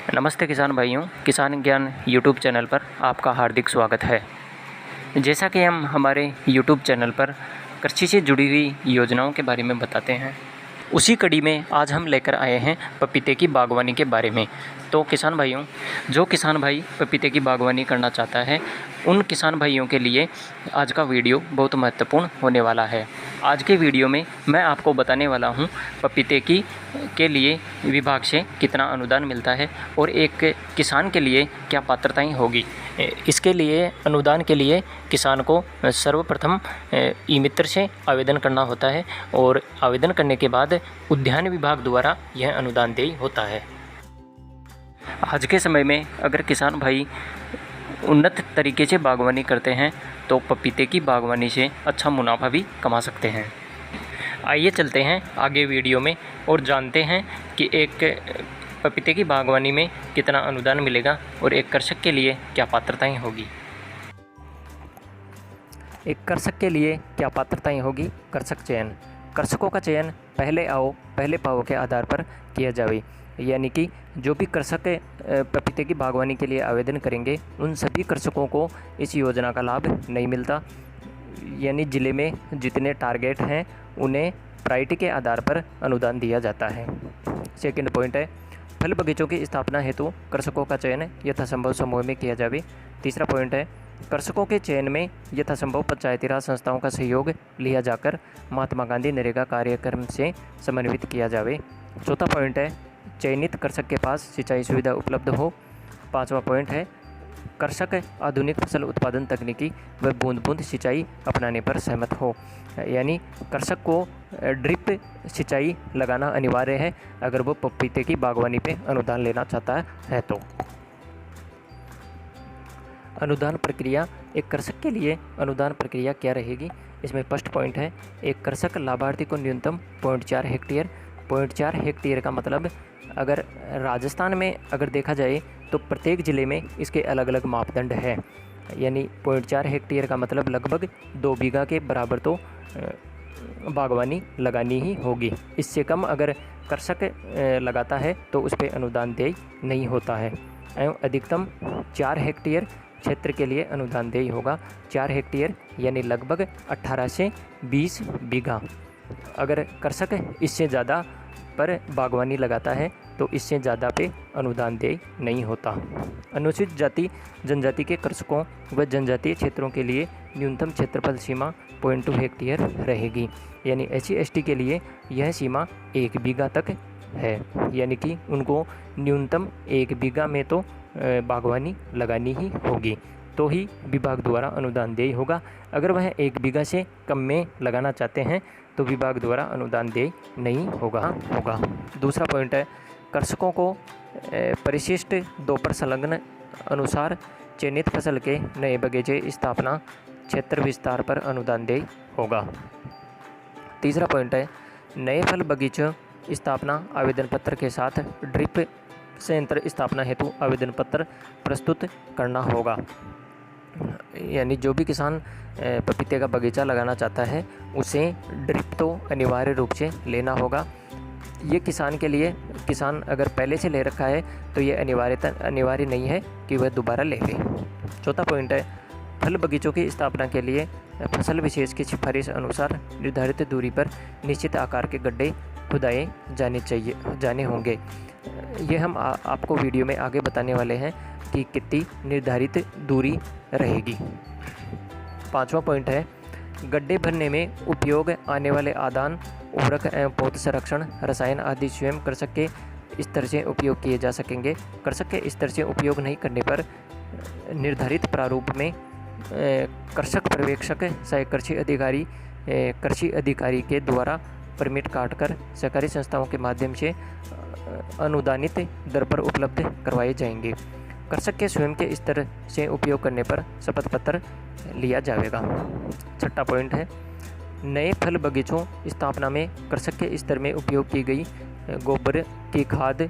नमस्ते किसान भाइयों, किसान ज्ञान यूट्यूब चैनल पर आपका हार्दिक स्वागत है। जैसा कि हम हमारे यूट्यूब चैनल पर कृषि से जुड़ी हुई योजनाओं के बारे में बताते हैं, उसी कड़ी में आज हम लेकर आए हैं पपीते की बागवानी के बारे में। तो किसान भाइयों, जो किसान भाई पपीते की बागवानी करना चाहता है, उन किसान भाइयों के लिए आज का वीडियो बहुत महत्वपूर्ण होने वाला है। आज के वीडियो में मैं आपको बताने वाला हूं पपीते के लिए विभाग से कितना अनुदान मिलता है और एक किसान के लिए क्या पात्रताएं होगी। इसके लिए अनुदान के लिए किसान को सर्वप्रथम ई मित्र से आवेदन करना होता है और आवेदन करने के बाद उद्यान विभाग द्वारा यह अनुदान देय होता है। आज के समय में अगर किसान भाई उन्नत तरीके से बागवानी करते हैं तो पपीते की बागवानी से अच्छा मुनाफा भी कमा सकते हैं। आइए चलते हैं आगे वीडियो में और जानते हैं कि एक पपीते की बागवानी में कितना अनुदान मिलेगा और एक कृषक के लिए क्या पात्रताएं होगी। एक कृषक के लिए क्या पात्रताएं होगी। कृषक चयन। कृषकों का चयन पहले आओ पहले पाओ के आधार पर किया जाए, यानी कि जो भी कृषक पपीते की बागवानी के लिए आवेदन करेंगे उन सभी कृषकों को इस योजना का लाभ नहीं मिलता। यानी ज़िले में जितने टारगेट हैं उन्हें प्रायोरिटी के आधार पर अनुदान दिया जाता है। सेकंड पॉइंट है, फल बगीचों की स्थापना हेतु कृषकों का चयन यथासंभव समूह में किया जाए। तीसरा पॉइंट है, कृषकों के चयन में यथासंभव पंचायती राज संस्थाओं का सहयोग लिया जाकर महात्मा गांधी नरेगा कार्यक्रम से समन्वित किया जाए। चौथा पॉइंट है, चयनित कृषक के पास सिंचाई सुविधा उपलब्ध हो। पांचवा पॉइंट है, कृषक आधुनिक फसल उत्पादन तकनीकी व बूंद बूंद सिंचाई अपनाने पर सहमत हो। यानी कृषक को ड्रिप सिंचाई लगाना अनिवार्य है अगर वो पपीते की बागवानी पे अनुदान लेना चाहता है तो। अनुदान प्रक्रिया। एक कृषक के लिए अनुदान प्रक्रिया क्या रहेगी। इसमें फर्स्ट पॉइंट है, एक कृषक लाभार्थी को न्यूनतम 0.4 हेक्टेयर। 0.4 हेक्टेयर का मतलब अगर राजस्थान में अगर देखा जाए तो प्रत्येक ज़िले में इसके अलग अलग मापदंड है। यानी 0.4 हेक्टेयर का मतलब लगभग 2 बीघा के बराबर तो बागवानी लगानी ही होगी। इससे कम अगर कृषक लगाता है तो उस पर अनुदान देय नहीं होता है। एवं अधिकतम 4 हेक्टेयर क्षेत्र के लिए अनुदान देय होगा। 4 हेक्टेयर यानी लगभग 18 से 20 बीघा। अगर कृषक इससे ज़्यादा पर बागवानी लगाता है तो इससे ज़्यादा पे अनुदान देय नहीं होता। अनुसूचित जाति जनजाति के कृषकों व जनजातीय क्षेत्रों के लिए न्यूनतम क्षेत्रफल सीमा 0.2 हेक्टेयर रहेगी। यानी SC/ST के लिए यह सीमा 1 बीघा तक है। यानी कि उनको न्यूनतम 1 बीघा में तो बागवानी लगानी ही होगी तो ही विभाग द्वारा अनुदान देय होगा। अगर वह 1 बीघा से कम में लगाना चाहते हैं तो विभाग द्वारा अनुदान देय नहीं होगा। दूसरा पॉइंट है, कृषकों को परिशिष्ट 2 पर संलग्न अनुसार चयनित फसल के नए बगीचे स्थापना क्षेत्र विस्तार पर अनुदान देय होगा। तीसरा पॉइंट है, नए फल बगीचों स्थापना आवेदन पत्र के साथ ड्रिप संयंत्र स्थापना हेतु आवेदन पत्र प्रस्तुत करना होगा। यानी जो भी किसान पपीते का बगीचा लगाना चाहता है उसे ड्रिप तो अनिवार्य रूप से लेना होगा। ये किसान के लिए, किसान अगर पहले से ले रखा है तो ये अनिवार्य नहीं है कि वह दोबारा ले ले। चौथा पॉइंट है, फल बगीचों की स्थापना के लिए फसल विशेष की सिफारिश अनुसार निर्धारित दूरी पर निश्चित आकार के गड्ढे खुदाए जाने होंगे। ये हम आपको वीडियो में आगे बताने वाले हैं कि कितनी निर्धारित दूरी रहेगी। पांचवा पॉइंट है, गड्ढे भरने में उपयोग आने वाले आदान उर्वरक एवं पौध संरक्षण रसायन आदि स्वयं कृषक के स्तर से उपयोग किए जा सकेंगे। कृषक के स्तर से उपयोग नहीं करने पर निर्धारित प्रारूप में कृषक पर्यवेक्षक सह कृषि अधिकारी के द्वारा परमिट काटकर सहकारी संस्थाओं के माध्यम से अनुदानित दर पर उपलब्ध करवाए जाएंगे। कृषक के स्वयं के स्तर से उपयोग करने पर शपथ पत्र लिया जाएगा। छठा पॉइंट है, नए फल बगीचों स्थापना में कृषक के स्तर में उपयोग की गई गोबर की खाद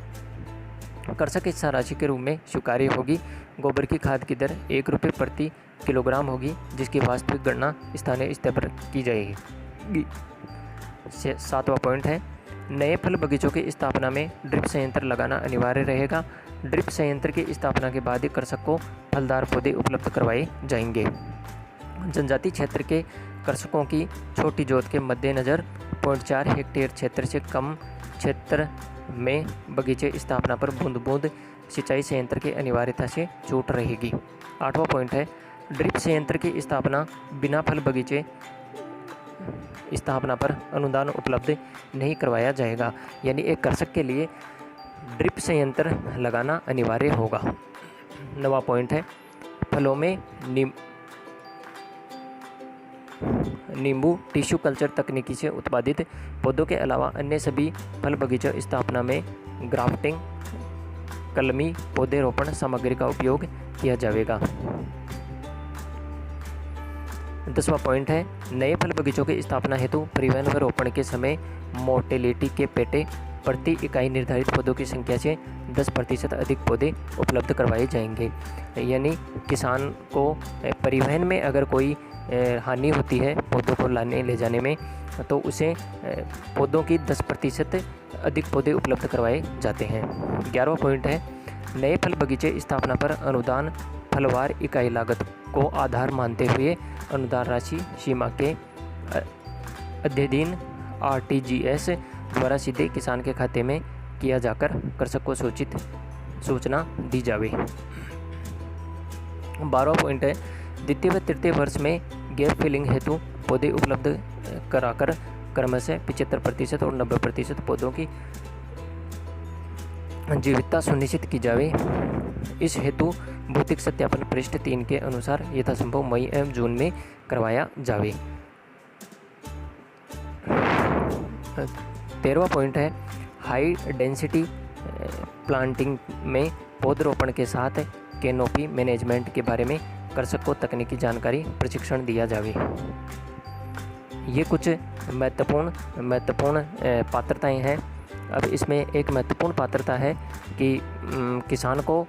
कृषक इच्छा राशि के रूप में स्वीकार्य होगी। गोबर की खाद की दर 1 रुपये प्रति किलोग्राम होगी, जिसकी वास्तविक गणना स्थानीय स्तर पर की जाएगी। सातवां पॉइंट है, नए फल बगीचों की स्थापना में ड्रिप संयंत्र लगाना अनिवार्य रहेगा। ड्रिप संयंत्र की स्थापना के बाद ही कृषक को फलदार पौधे उपलब्ध करवाए जाएंगे। जनजातीय क्षेत्र के कृषकों की छोटी जोत के मद्देनज़र 0.4 हेक्टेयर क्षेत्र से कम क्षेत्र में बगीचे स्थापना पर बूंद बूंद सिंचाई संयंत्र की अनिवार्यता से छूट रहेगी। 8वां पॉइंट है, ड्रिप संयंत्र की स्थापना बिना फल बगीचे स्थापना पर अनुदान उपलब्ध नहीं करवाया जाएगा। यानी एक कृषक के लिए ड्रिप संयंत्र लगाना अनिवार्य होगा। 9वां पॉइंट है, फलों में नींबू टिश्यू कल्चर तकनीकी से उत्पादित पौधों के अलावा अन्य सभी फल बगीचा स्थापना में ग्राफ्टिंग कलमी पौधे रोपण सामग्री का उपयोग किया जाएगा। 10वां पॉइंट है, नए फल बगीचों की स्थापना हेतु परिवहन व रोपण के समय मोर्टेलिटी के पेटे प्रति इकाई निर्धारित पौधों की संख्या से 10% अधिक पौधे उपलब्ध करवाए जाएंगे। यानी किसान को परिवहन में अगर कोई हानि होती है पौधों को लाने ले जाने में, तो उसे पौधों की 10% अधिक पौधे उपलब्ध करवाए जाते हैं। 11वां पॉइंट है, नए फल बगीचे स्थापना पर अनुदान फलवार इकाई लागत को आधार मानते हुए अनुदान राशि सीमा के अध्ययन RTGS द्वारा सीधे किसान के खाते में किया जाकर कृषक को सूचना दी जावे। 12वां पॉइंट है, द्वितीय व तृतीय वर्ष में गैप फिलिंग हेतु पौधे उपलब्ध कराकर क्रमशः 75% और 90% पौधों की जीवितता सुनिश्चित की जावे। इस हेतु भौतिक सत्यापन पृष्ठ 3 के अनुसार यथासंभव मई एवं जून में करवाया जावे। 13वां पॉइंट है, हाई डेंसिटी प्लांटिंग में पौधरोपण के साथ कैनोपी मैनेजमेंट के बारे में कृषक को तकनीकी जानकारी प्रशिक्षण दिया जावे। ये कुछ महत्वपूर्ण पात्रताएं हैं। अब इसमें एक महत्वपूर्ण पात्रता है कि किसान को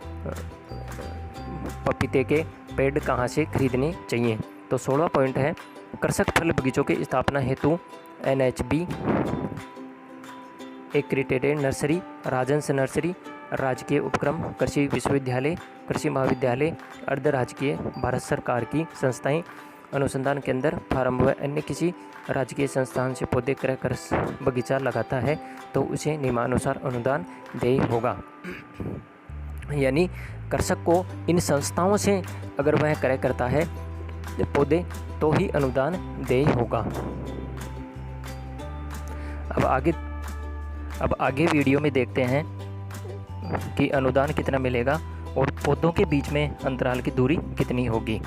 पपीते के पेड़ कहाँ से खरीदने चाहिए। तो 16वां पॉइंट है, कृषक फल बगीचों की स्थापना हेतु NHB accredited nursery, Rajans nursery, राजकीय उपक्रम, कृषि विश्वविद्यालय, कृषि महाविद्यालय, अर्ध राजकीय भारत सरकार की संस्थाएं, अनुसंधान केंद्र, फार्म व अन्य किसी राजकीय संस्थान से पौधे क्रय कर बगीचा लगाता है तो उसे नियमानुसार अनुदान देय होगा। यानी कृषक को इन संस्थाओं से अगर वह क्रय करता है पौधे तो ही अनुदान देय होगा। अब आगे वीडियो में देखते हैं कि अनुदान कितना मिलेगा और पौधों के बीच में अंतराल की दूरी कितनी होगी।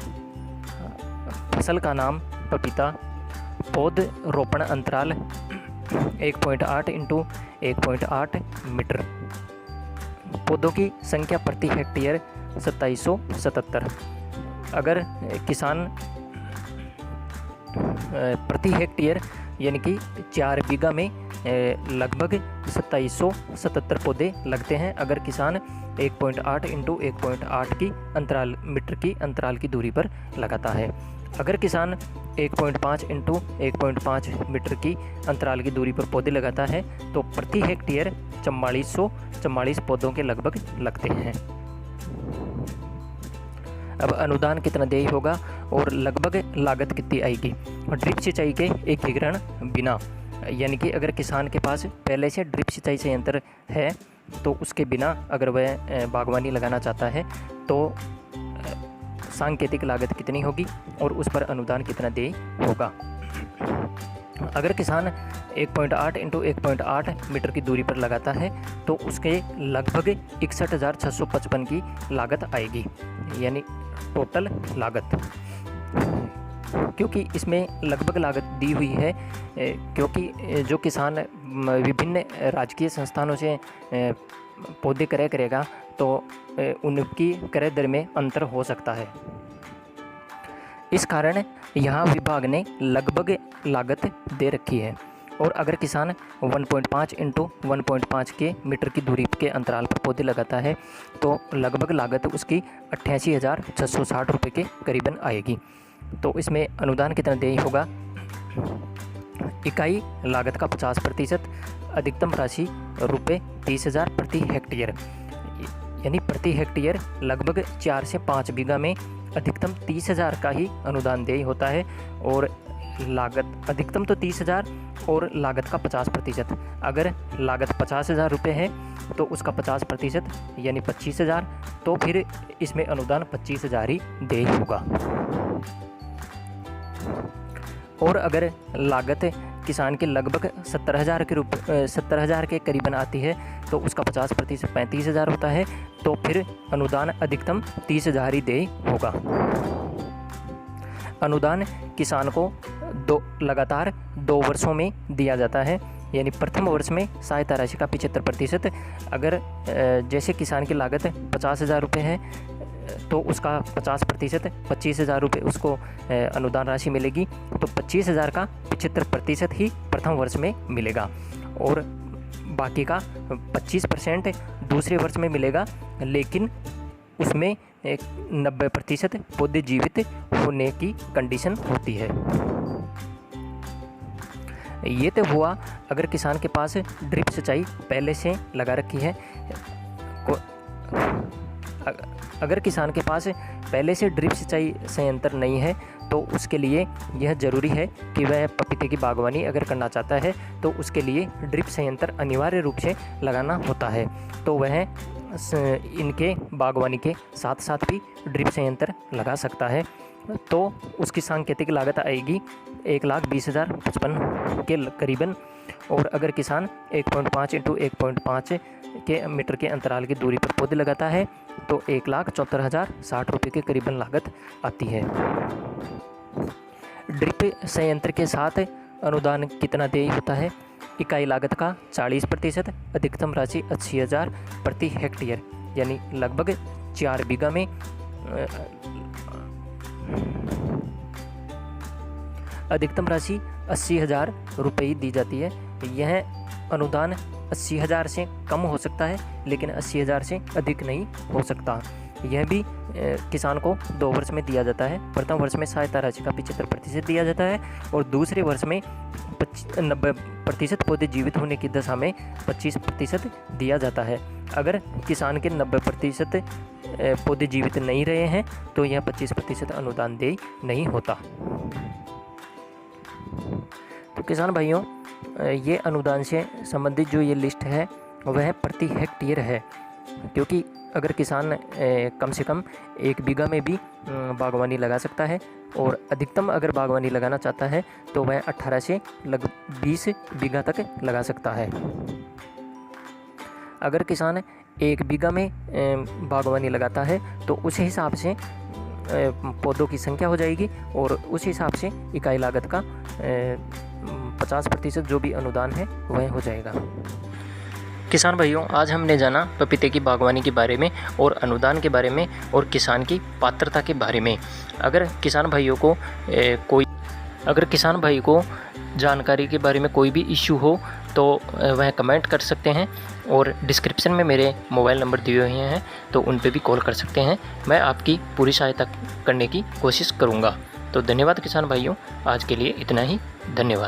फसल का नाम पपीता, पौध रोपण अंतराल 1.8 × 1.8 मीटर, पौधों की संख्या प्रति हेक्टेयर 2777। अगर किसान प्रति हेक्टेयर यानी कि 4 बीघा में लगभग 2777 पौधे लगते हैं। अगर किसान 1.8 × 1.8 की मीटर की अंतराल की दूरी पर लगाता है। अगर किसान 1.5 × 1.5 मीटर की अंतराल की दूरी पर पौधे लगाता है तो प्रति हेक्टेयर 4444 पौधों के लगभग लगते हैं। अब अनुदान कितना देय होगा और लगभग लागत कितनी आएगी। ड्रिप सिंचाई के एकीकरण बिना, यानी कि अगर किसान के पास पहले से ड्रिप सिंचाई संयंत्र है तो उसके बिना अगर वह बागवानी लगाना चाहता है तो सांकेतिक लागत कितनी होगी और उस पर अनुदान कितना देय होगा। अगर किसान 1.8 × 1.8 मीटर की दूरी पर लगाता है तो उसके लगभग 61,655 की लागत आएगी, यानी टोटल लागत। क्योंकि इसमें लगभग लागत दी हुई है क्योंकि जो किसान विभिन्न राजकीय संस्थानों से पौधे क्रय करेगा तो उनकी क्रय दर में अंतर हो सकता है। इस कारण यहाँ विभाग ने लगभग लागत दे रखी है। और अगर किसान 1.5 × 1.5 के मीटर की दूरी के अंतराल पर पौधे लगाता है तो लगभग लागत उसकी 88,660 रुपये के करीबन आएगी। तो इसमें अनुदान कितना देय होगा। इकाई लागत का 50%, अधिकतम राशि रुपये 30,000 प्रति हेक्टेयर। यानी प्रति हेक्टेयर लगभग 4 से 5 बीघा में अधिकतम 30,000 का ही अनुदान देय होता है और लागत अधिकतम तो 30,000 और लागत का 50%। अगर लागत 50,000 रुपये है तो उसका 50% यानी 25,000, तो फिर इसमें अनुदान 25,000 ही देय होगा। और अगर लागत किसान के लगभग 70,000 के करीबन आती है तो उसका 50% 35,000 होता है, तो फिर अनुदान अधिकतम 30,000 ही देय होगा। अनुदान किसान को लगातार 2 वर्षों में दिया जाता है, यानी प्रथम वर्ष में सहायता राशि का 75%। अगर जैसे किसान की लागत 50,000 रुपये है तो उसका 50% 25,000 रुपये उसको अनुदान राशि मिलेगी, तो 25,000 का 75% ही प्रथम वर्ष में मिलेगा और बाकी का 25% दूसरे वर्ष में मिलेगा, लेकिन उसमें 90% पौधे जीवित होने की कंडीशन होती है। ये तो हुआ अगर किसान के पास ड्रिप सिंचाई पहले से लगा रखी है। अगर किसान के पास पहले से ड्रिप सिंचाई संयंत्र नहीं है तो उसके लिए यह ज़रूरी है कि वह पपीते की बागवानी अगर करना चाहता है तो उसके लिए ड्रिप संयंत्र अनिवार्य रूप से लगाना होता है। तो वह इनके बागवानी के साथ साथ भी ड्रिप संयंत्र लगा सकता है। तो उसकी सांकेतिक लागत आएगी 1,20,055 के करीबन। और अगर किसान 1.5 × 1.5 के मीटर के अंतराल की दूरी पर पौधे लगाता है तो 1,74,060 रुपये के करीबन लागत आती है। ड्रिप संयंत्र के साथ अनुदान कितना देय होता है? इकाई लागत का 40%, अधिकतम राशि 80,000 प्रति हेक्टेयर, यानी लगभग 4 बीघा में अधिकतम राशि 80,000 रुपये दी जाती है। यह अनुदान 80,000 से कम हो सकता है, लेकिन 80,000 से अधिक नहीं हो सकता। यह भी किसान को 2 वर्ष में दिया जाता है। प्रथम वर्ष में सहायता राशि का 75% दिया जाता है और दूसरे वर्ष में 90% पौधे जीवित होने की दशा में 25% दिया जाता है। अगर किसान के 90% पौधे जीवित नहीं रहे हैं तो यह 25% अनुदान देय नहीं होता। तो किसान भाइयों, ये अनुदान से संबंधित जो ये लिस्ट है वह प्रति हेक्टेयर है, क्योंकि अगर किसान कम से कम 1 बीघा में भी बागवानी लगा सकता है और अधिकतम अगर बागवानी लगाना चाहता है तो वह 18 से लगभग 20 बीघा तक लगा सकता है। अगर किसान 1 बीघा में बागवानी लगाता है तो उस हिसाब से पौधों की संख्या हो जाएगी और उस हिसाब से इकाई लागत का 50% जो भी अनुदान है वह हो जाएगा। किसान भाइयों, आज हमने जाना पपीते की बागवानी के बारे में और अनुदान के बारे में और किसान की पात्रता के बारे में। अगर किसान भाई को जानकारी के बारे में कोई भी इश्यू हो तो वह कमेंट कर सकते हैं और डिस्क्रिप्शन में मेरे मोबाइल नंबर दिए हुए हैं, तो उन पे भी कॉल कर सकते हैं। मैं आपकी पूरी सहायता करने की कोशिश करूँगा। तो धन्यवाद किसान भाइयों, आज के लिए इतना ही। धन्यवाद।